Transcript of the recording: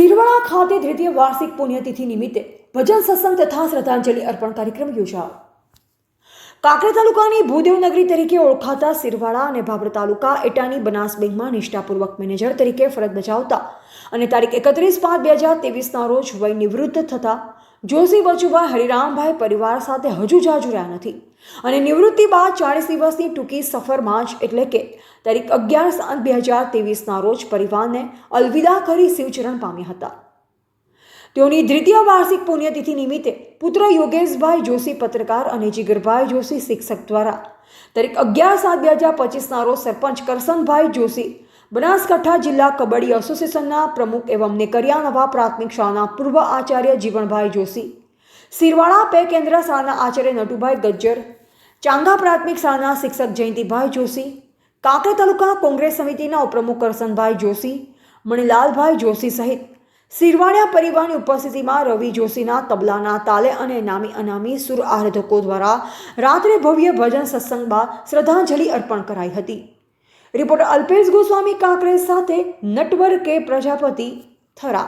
સિરવાડા ખાતે દ્વિતીય વાર્ષિક પુણ્યતિથિ નિમિત્તે ભજન સત્સંગ તથા શ્રદ્ધાંજલિ અર્પણ કાર્યક્રમ યોજાયો. કાંકરેજ તાલુકાની ભૂદેવનગરી તરીકે ઓળખાતા સિરવાડા અને ભાભર તાલુકા એટાની બનાસ બેંકમાં નિષ્ઠાપૂર્વક મેનેજર તરીકે ફરજ બજાવતા અને તારીખ 31/5/2023ના રોજ વય નિવૃત્ત થતા જોશી બચુભાઈ હરિરામભાઈ પરિવાર સાથે હજુ જાજુ રહ્યા નથી અને નિવૃત્તિ બાદ 40 દિવસની ટૂંકી સફરમાં જ એટલે કે તારીખ 11/7/2023ના રોજ પરિવારને અલવિદા કરી શિવચરણ પામ્યા હતા. તેઓની દ્વિતીય વાર્ષિક પુણ્યતિથિ નિમિત્તે પુત્ર યોગેશભાઈ જોશી પત્રકાર અને જીગરભાઈ જોશી શિક્ષક દ્વારા તારીખ 11/7/2025ના રોજ સરપંચ કરસનભાઈ જોશી, બનાસકાંઠા જિલ્લા કબડ્ડી એસોસિએશનના પ્રમુખ એવં નેકરિયા નવા પ્રાથમિક શાળાના પૂર્વ આચાર્ય જીવણભાઈ જોશી, સિરવાડા પે કેન્દ્ર શાળાના આચાર્ય નટુભાઈ ગજ્જર, ચાંગા પ્રાથમિક શાળાના શિક્ષક જયંતિભાઈ જોશી, કાંકરેજ તાલુકા કોંગ્રેસ સમિતિના ઉપપ્રમુખ કરસનભાઈ જોશી, મણિલાલભાઈ જોશી સહિત સિરવાડિયા પરિવારની ઉપસ્થિતિમાં રવિ જોશીના તબલાના તાલે અને નામી અનામી સુર આરાધકો દ્વારા રાત્રે ભવ્ય ભજન સત્સંગ બાદ શ્રદ્ધાંજલિ અર્પણ કરાઈ હતી. રિપોર્ટર અલ્પેશ ગોસ્વામી, કાંકરેજ સાથે નટવર કે પ્રજાપતિ, થરા.